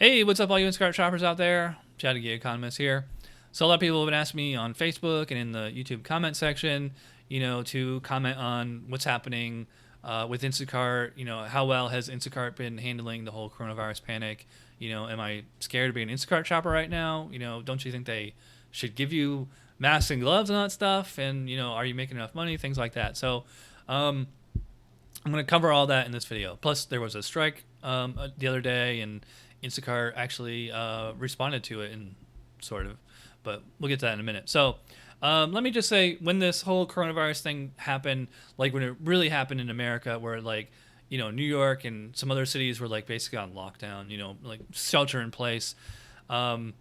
Hey, what's up, all you Instacart shoppers out there? Chatty Economist here. So, a lot of people have been asking me on Facebook and in the YouTube comment section, to comment on what's happening with Instacart. How well has Instacart been handling the whole coronavirus panic? Am I scared to be an Instacart shopper right now? Don't you think they should give you masks and gloves and all that stuff? And, are you making enough money? Things like that. So, um, I'm going to cover all that in this video. Plus, there was a strike the other day, and Instacart actually responded to it, and sort of. But we'll get to that in a minute. So, let me just say, when this whole coronavirus thing happened, like when it really happened in America, where like, New York and some other cities were like basically on lockdown, like shelter in place, and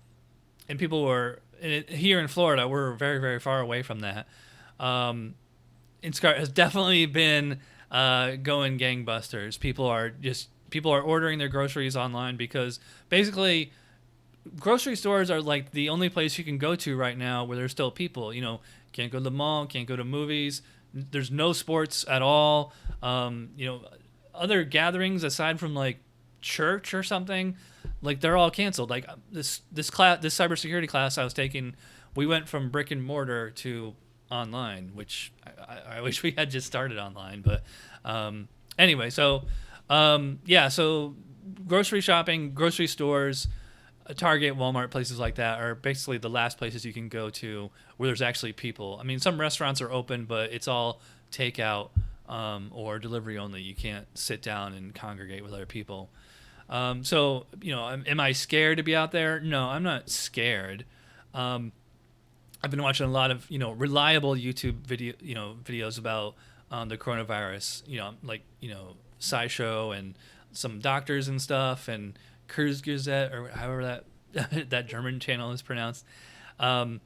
people were here in Florida. We're very, very far away from that. Um, Instacart has definitely been going gangbusters. People are ordering their groceries online because basically grocery stores are like the only place you can go to right now where there's still people. Can't go to the mall, can't go to movies. There's no sports at all. Other gatherings aside from like church or something, like they're all canceled. Like this cybersecurity class I was taking, we went from brick and mortar to online, which I wish we had just started online. But anyway, so yeah, so grocery shopping, grocery stores, Target, Walmart, places like that are basically the last places you can go to where there's actually people. I mean, some restaurants are open, but it's all takeout or delivery only. You can't sit down and congregate with other people. Am I scared to be out there? No, I'm not scared. Um, I've been watching a lot of reliable YouTube videos about the coronavirus. SciShow and some doctors and stuff, and Kurzgesagt or however that that German channel is pronounced. Um,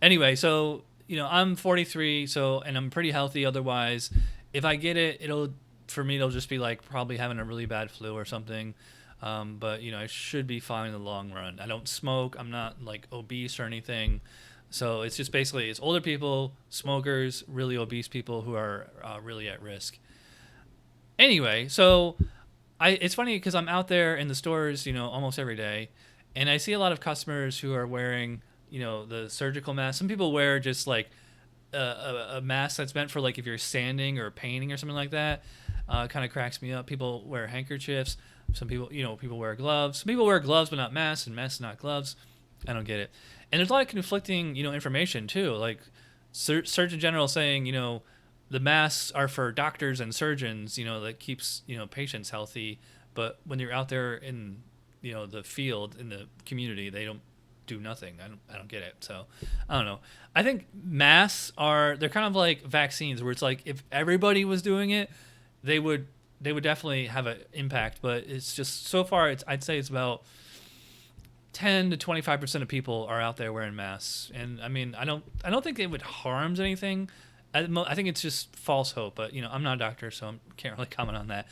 anyway, so I'm 43, so and I'm pretty healthy otherwise. If I get it, it'll just be like probably having a really bad flu or something. But I should be fine in the long run. I don't smoke. I'm not like obese or anything. So it's just basically it's older people, smokers, really obese people who are really at risk. Anyway, so it's funny because I'm out there in the stores, almost every day, and I see a lot of customers who are wearing, the surgical mask. Some people wear just like a mask that's meant for like if you're sanding or painting or something like that. Kind of cracks me up. People wear handkerchiefs. Some people, people wear gloves. Some people wear gloves but not masks, and masks not gloves. I don't get it. And there's a lot of conflicting, information too. Like Surgeon General saying, the masks are for doctors and surgeons, that keeps, patients healthy. But when you're out there in, the field, in the community, they don't do nothing. I don't get it. So I don't know. I think they're kind of like vaccines where it's like if everybody was doing it, they would definitely have an impact. But it's just so far, I'd say it's about 10 to 25% of people are out there wearing masks, and I mean, I don't think it would harm anything. I think it's just false hope, but I'm not a doctor, so I can't really comment on that.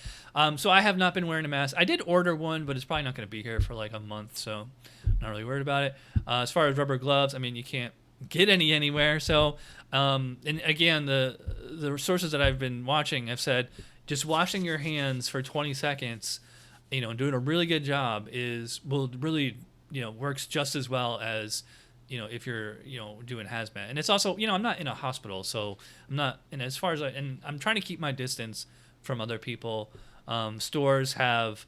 So I have not been wearing a mask. I did order one, but it's probably not going to be here for like a month, so I'm not really worried about it. As far as rubber gloves, I mean, you can't get any anywhere. So, and again, the sources that I've been watching have said just washing your hands for 20 seconds, and doing a really good job will really works just as well as if you're doing hazmat. And it's also I'm not in a hospital, so I'm not. And as far as and I'm trying to keep my distance from other people. Stores have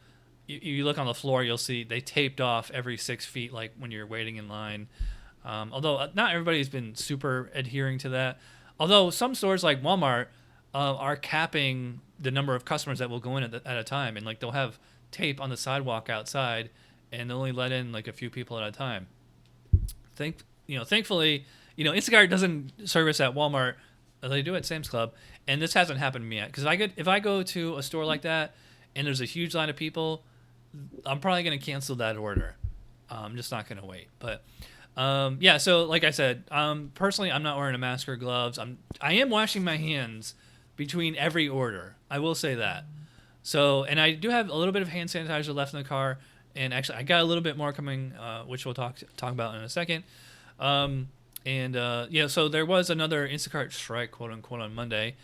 you look on the floor, you'll see they taped off every 6 feet, like when you're waiting in line. Although not everybody's been super adhering to that. Although some stores like Walmart are capping the number of customers that will go in at a time, and like they'll have tape on the sidewalk outside, and they only let in like a few people at a time. Thankfully, Instacart doesn't service at Walmart. They do at Sam's Club, and this hasn't happened to me yet. Because if I go to a store like that and there's a huge line of people, I'm probably gonna cancel that order. I'm just not gonna wait. But yeah, so like I said, personally, I'm not wearing a mask or gloves. I am washing my hands between every order. I will say that. So, and I do have a little bit of hand sanitizer left in the car, and actually, I got a little bit more coming, which we'll talk about in a second. So there was another Instacart strike, quote unquote, on Monday.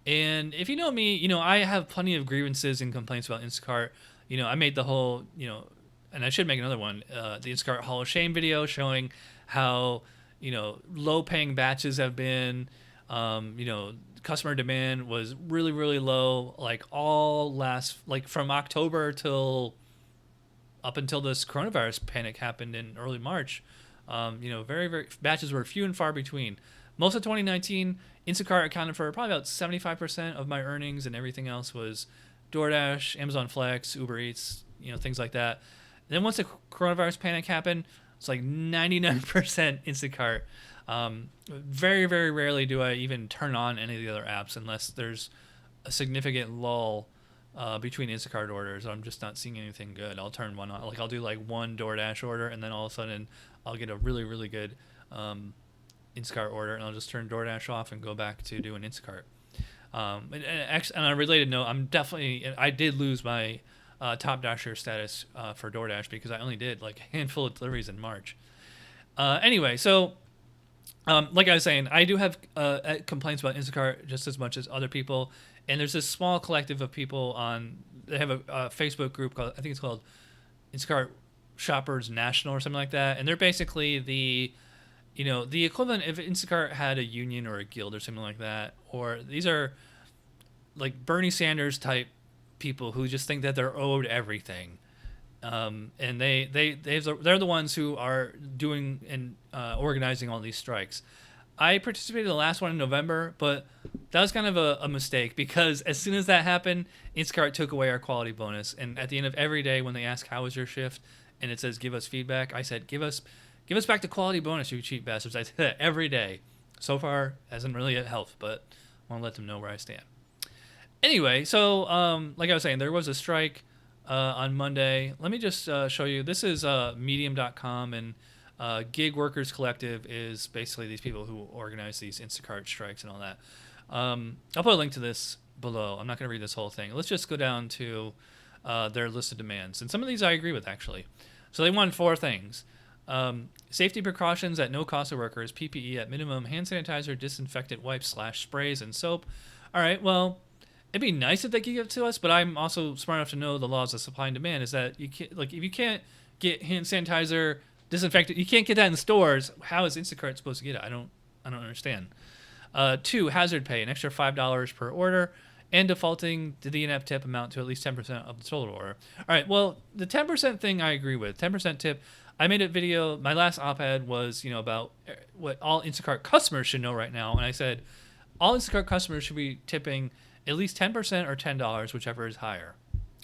And if you know me, I have plenty of grievances and complaints about Instacart. I made the whole, and I should make another one, the Instacart Hall of Shame video showing how, low paying batches have been, customer demand was really, really low, like from October till up until this coronavirus panic happened in early March. Very, very batches were few and far between. Most of 2019, Instacart accounted for probably about 75% of my earnings, and everything else was DoorDash, Amazon Flex, Uber Eats, things like that. And then once the coronavirus panic happened, it's like 99% Instacart. Very, very rarely do I even turn on any of the other apps unless there's a significant lull between Instacart orders. I'm just not seeing anything good. I'll turn one on. Like I'll do like one DoorDash order, and then all of a sudden I'll get a really, really good Instacart order, and I'll just turn DoorDash off and go back to doing Instacart. And on a related note, I did lose my top dasher status for DoorDash because I only did like a handful of deliveries in March. Anyway, so like I was saying, I do have complaints about Instacart just as much as other people, and there's this small collective of people they have a Facebook group called, I think it's called Instacart Shoppers National or something like that, and they're basically the equivalent if Instacart had a union or a guild or something like that, or these are like Bernie Sanders type people who just think that they're owed everything, and they're the ones who are doing and organizing all these strikes. I participated in the last one in November, but that was kind of a mistake because as soon as that happened, Instacart took away our quality bonus, and at the end of every day when they ask how was your shift and it says give us feedback, I said give us back the quality bonus, you cheap bastards. I say that every day. So far, hasn't really helped, but I want to let them know where I stand. Anyway, so like I was saying, there was a strike on Monday. Let me just show you. This is Medium.com, and Gig Workers Collective is basically these people who organize these Instacart strikes and all that. I'll put a link to this below. I'm not going to read this whole thing. Let's just go down to their list of demands. And some of these I agree with, actually. So they wanted 4 things. Safety precautions at no cost to workers, PPE at minimum, hand sanitizer, disinfectant wipes / sprays, and soap. All right, well, it'd be nice if they could give it to us, but I'm also smart enough to know the laws of supply and demand is that you can't, like, if you can't get hand sanitizer, disinfectant, you can't get that in stores. How is Instacart supposed to get it? I don't understand. 2, hazard pay, an extra $5 per order, and defaulting to the in-app tip amount to at least 10% of the total order. All right, well, the 10% thing I agree with. 10% tip. I made a video. My last op-ed was, about what all Instacart customers should know right now, and I said all Instacart customers should be tipping at least 10% or $10, whichever is higher.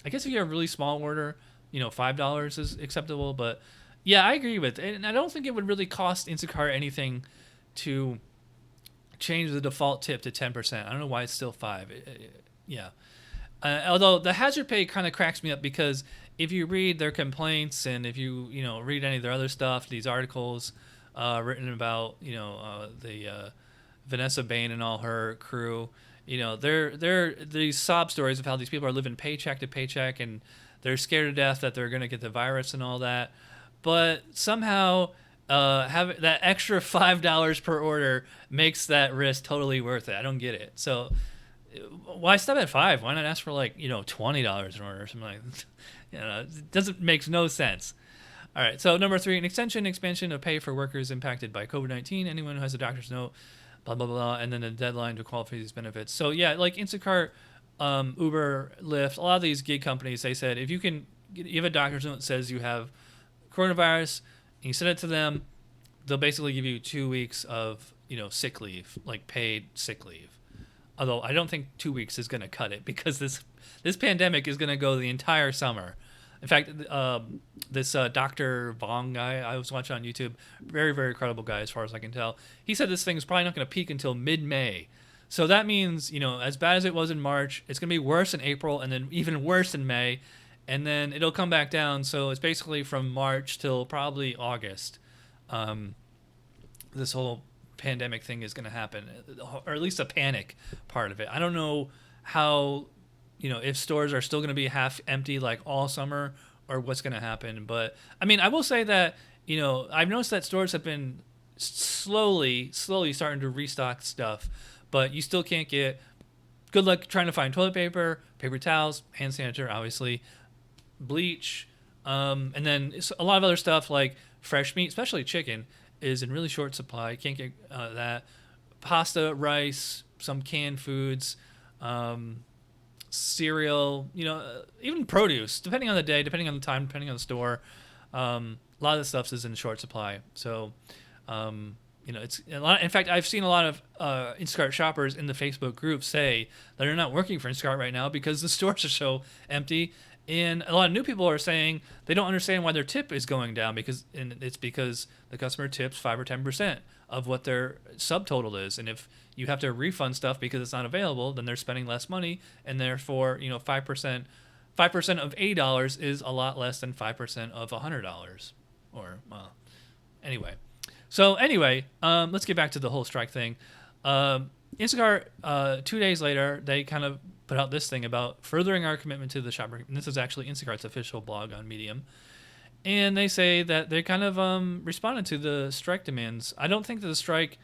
I guess if you have a really small order, $5 is acceptable, but yeah, I agree with it. And I don't think it would really cost Instacart anything to change the default tip to 10%. I don't know why it's still 5. Yeah. Although the hazard pay kind of cracks me up because if you read their complaints and if you read any of their other stuff, these articles written about the Vanessa Bain and all her crew, they're these sob stories of how these people are living paycheck to paycheck and they're scared to death that they're going to get the virus and all that, but somehow have that extra $5 per order makes that risk totally worth it. I don't get it. So why stop at 5? Why not ask for $20 an order or something like that? It makes no sense. All right, so number 3, an expansion of pay for workers impacted by COVID-19. Anyone who has a doctor's note, blah, blah, blah, and then a deadline to qualify for these benefits. So yeah, like Instacart, Uber, Lyft, a lot of these gig companies, they said if you have a doctor's note that says you have coronavirus, and you send it to them, they'll basically give you 2 weeks of sick leave, like paid sick leave. Although I don't think 2 weeks is going to cut it because this pandemic is going to go the entire summer. In fact, this Dr. Bong guy I was watching on YouTube, very, very credible guy as far as I can tell, he said this thing is probably not going to peak until mid-May. So that means, as bad as it was in March, it's going to be worse in April and then even worse in May. And then it'll come back down. So it's basically from March till probably August. This whole pandemic thing is going to happen, or at least a panic part of it. I don't know how, if stores are still going to be half empty like all summer or what's going to happen. But I mean, I will say that, I've noticed that stores have been slowly starting to restock stuff, but you still can't get, good luck trying to find toilet paper, paper towels, hand sanitizer, obviously, bleach, And then a lot of other stuff like fresh meat, especially chicken, is in really short supply. You can't get that. Pasta, rice, some canned foods, cereal, even produce, depending on the day, depending on the time, depending on the store. A lot of the stuff is in short supply. So, it's a lot. In fact, I've seen a lot of Instacart shoppers in the Facebook group say that they're not working for Instacart right now because the stores are so empty. And a lot of new people are saying they don't understand why their tip is going down and it's because the customer tips 5 or 10% of what their subtotal is. And if you have to refund stuff because it's not available, then they're spending less money, and therefore, 5% of $80 is a lot less than 5% of $100. Anyway. So let's get back to the whole strike thing. Instacart, 2 days later, they kind of put out this thing about furthering our commitment to the shopper. And this is actually Instacart's official blog on Medium. And they say that they kind of responded to the strike demands. I don't think that the strike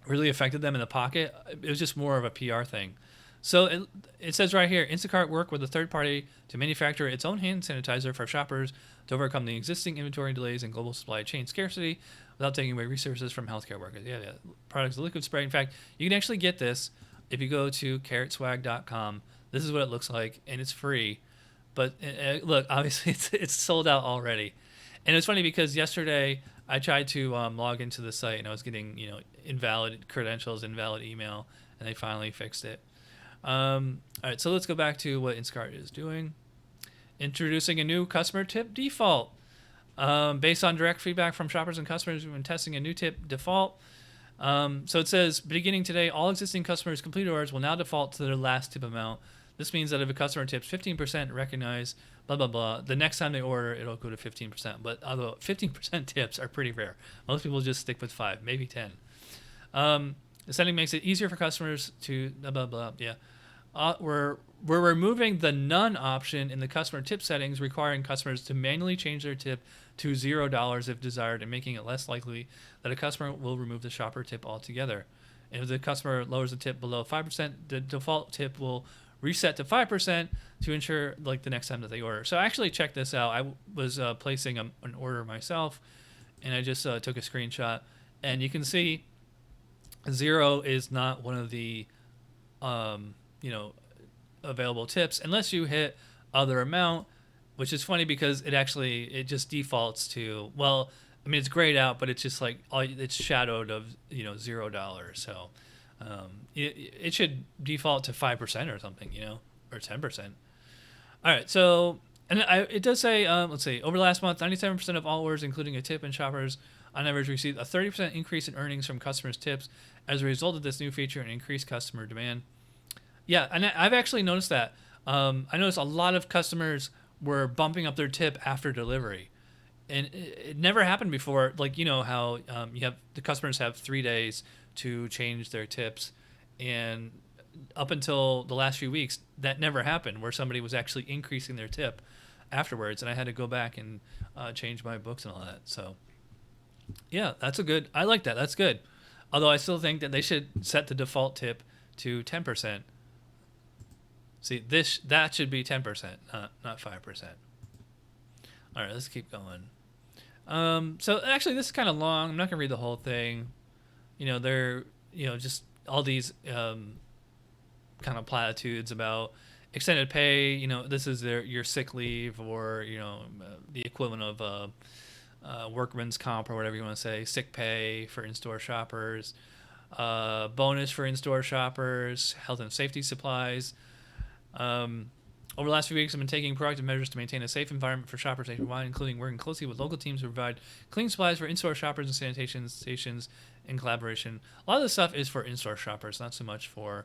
really affected them in the pocket. It was just more of a PR thing. So it says right here, Instacart worked with a third party to manufacture its own hand sanitizer for shoppers to overcome the existing inventory delays and global supply chain scarcity without taking away resources from healthcare workers. Yeah. Products, liquid spray. In fact, you can actually get this if you go to carrotswag.com. This is what it looks like, and it's free. But look, obviously it's sold out already. And it's funny because yesterday I tried to log into the site, and I was getting invalid credentials, invalid email, and they finally fixed it. All right, so let's go back to what Instacart is doing. Introducing a new customer tip default. Based on direct feedback from shoppers and customers who've been testing a new tip default. So it says, beginning today, all existing customers' complete orders will now default to their last tip amount. This means that if a customer tips 15%, recognize, blah, blah, blah, the next time they order, it'll go to 15%. But although 15% tips are pretty rare. Most people just stick with 5, maybe 10. The setting makes it easier for customers to blah, blah, blah. Yeah. We're removing the none option in the customer tip settings, requiring customers to manually change their tip to $0 if desired, and making it less likely that a customer will remove the shopper tip altogether. And if the customer lowers the tip below 5%, the default tip will reset to 5% to ensure the next time that they order. So I actually checked this out. I was placing an order myself, and I just took a screenshot, and you can see 0 is not one of the available tips unless you hit other amount, which is funny because it just defaults to, it's grayed out, but it's just it's shadowed of $0. So it should default to 5% or something, or 10%. All right, so it does say, let's see, over the last month, 97% of all orders, including a tip and shoppers, on average received a 30% increase in earnings from customers' tips as a result of this new feature and increased customer demand. Yeah, and I've actually noticed that. I noticed a lot of customers were bumping up their tip after delivery. And it never happened before. How you have the customers have 3 days to change their tips. And up until the last few weeks, that never happened, where somebody was actually increasing their tip afterwards. And I had to go back and change my books and all that. So, yeah, I like that. That's good. Although I still think that they should set the default tip to 10%. See, that should be 10%, not 5%. All right, let's keep going. So actually, this is kind of long. I'm not gonna read the whole thing. They're just all these kind of platitudes about extended pay. This is your sick leave, or the equivalent of workman's comp, or whatever you want to say. Sick pay for in-store shoppers, bonus for in-store shoppers, health and safety supplies. Over the last few weeks, I've been taking proactive measures to maintain a safe environment for shoppers nationwide, including working closely with local teams to provide cleaning supplies for in-store shoppers and sanitation stations in collaboration. A lot of this stuff is for in-store shoppers, not so much for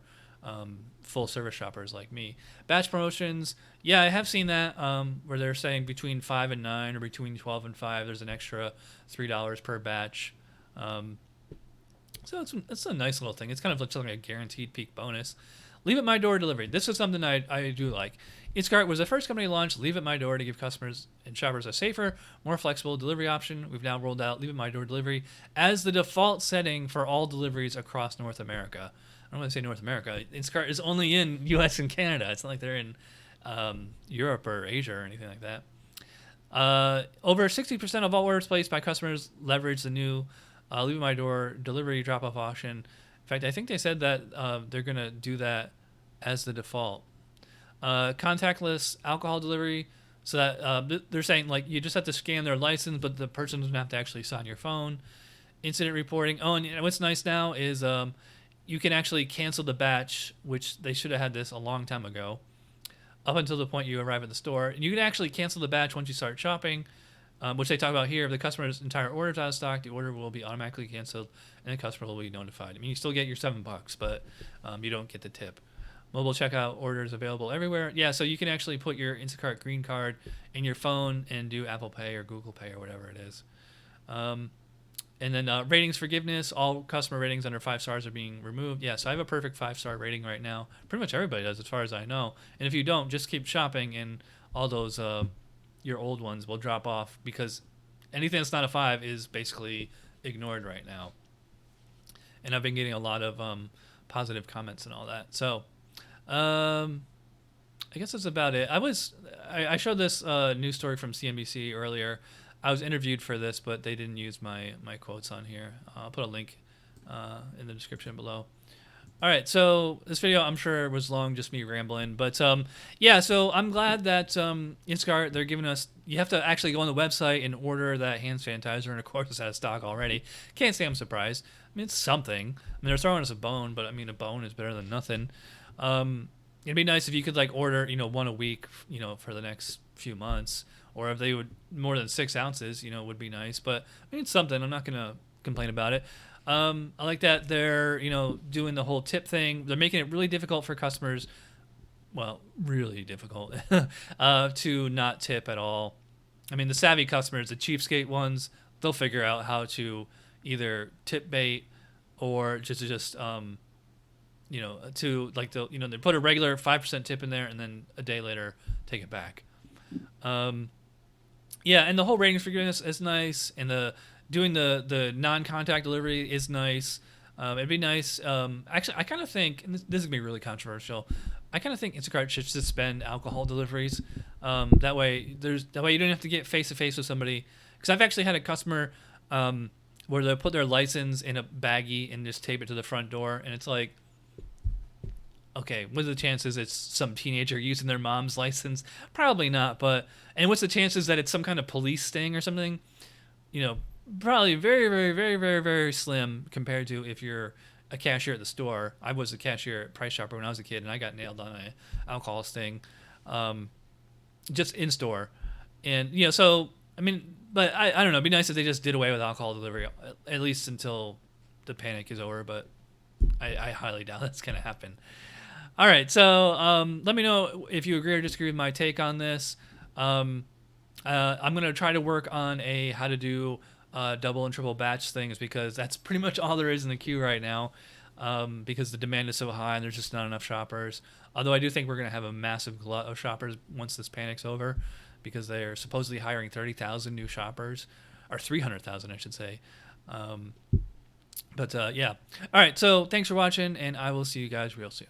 full-service shoppers like me. Batch promotions, yeah, I have seen that, where they're saying between 5 and 9 or between 12 and 5, there's an extra $3 per batch. So it's a nice little thing. It's kind of like a guaranteed peak bonus. Leave at my door delivery. This is something I do like. Instacart was the first company to launch Leave at My Door to give customers and shoppers a safer, more flexible delivery option. We've now rolled out Leave at My Door delivery as the default setting for all deliveries across North America. I don't want to say North America. Instacart is only in U.S. and Canada. It's not like they're in Europe or Asia or anything like that. Over 60% of all orders placed by customers leverage the new Leave at My Door delivery drop-off option. In fact, I think they said that they're going to do that as the default. Contactless alcohol delivery, so that they're saying like you just have to scan their license, but the person doesn't have to actually sign your phone. Incident reporting. Oh, and what's nice now is you can actually cancel the batch, which they should have had this a long time ago, up until the point you arrive at the store. And you can actually cancel the batch once you start shopping, which they talk about here. If the customer's entire order is out of stock, the order will be automatically canceled, and the customer will be notified. I mean, you still get your $7, but you don't get the tip. Mobile checkout orders available everywhere. Yeah, so you can actually put your Instacart green card in your phone and do Apple Pay or Google Pay or whatever it is. And then ratings forgiveness. All customer ratings under 5 stars are being removed. Yeah, so I have a perfect 5-star rating right now. Pretty much everybody does, as far as I know. And if you don't, just keep shopping, and all those your old ones will drop off, because anything that's not a 5 is basically ignored right now. And I've been getting a lot of positive comments and all that. So I guess that's about it. I showed this news story from CNBC earlier. I was interviewed for this, but they didn't use my quotes on here. I'll put a link in the description below. All right, so this video, I'm sure, was long, just me rambling. But yeah, so I'm glad that Instacart, they're giving us, you have to actually go on the website and order that hand sanitizer, and of course it's out of stock already. Can't say I'm surprised. I mean, it's something. I mean, they're throwing us a bone, but I mean, a bone is better than nothing. It'd be nice if you could like order, one a week, for the next few months. Or if they would, more than 6 ounces, would be nice. But I mean, it's something. I'm not going to complain about it. I like that they're, doing the whole tip thing. They're making it really difficult for customers. Well, really difficult to not tip at all. I mean, the savvy customers, the cheapskate ones, they'll figure out how to either tip bait or to like they put a regular 5% tip in there and then a day later take it back. Yeah, and the whole ratings forgiveness is nice, and doing the non-contact delivery is nice. It'd be nice. Actually, I kind of think, and this is gonna be really controversial, I kind of think Instacart should suspend alcohol deliveries. That way you don't have to get face to face with somebody. Because I've actually had a customer where they put their license in a baggie and just tape it to the front door, and it's like, okay, what are the chances it's some teenager using their mom's license? Probably not, and what's the chances that it's some kind of police sting or something? Probably very, very, very, very, very slim compared to if you're a cashier at the store. I was a cashier at Price Chopper when I was a kid, and I got nailed on an alcohol sting, just in store. And, so, I mean, but I don't know. It'd be nice if they just did away with alcohol delivery, at least until the panic is over, but I highly doubt that's going to happen. All right, so let me know if you agree or disagree with my take on this. I'm going to try to work on how to do double and triple batch things, because that's pretty much all there is in the queue right now, because the demand is so high and there's just not enough shoppers. Although I do think we're going to have a massive glut of shoppers once this panic's over, because they're supposedly hiring 30,000 new shoppers, or 300,000, I should say. But yeah. All right, so thanks for watching, and I will see you guys real soon.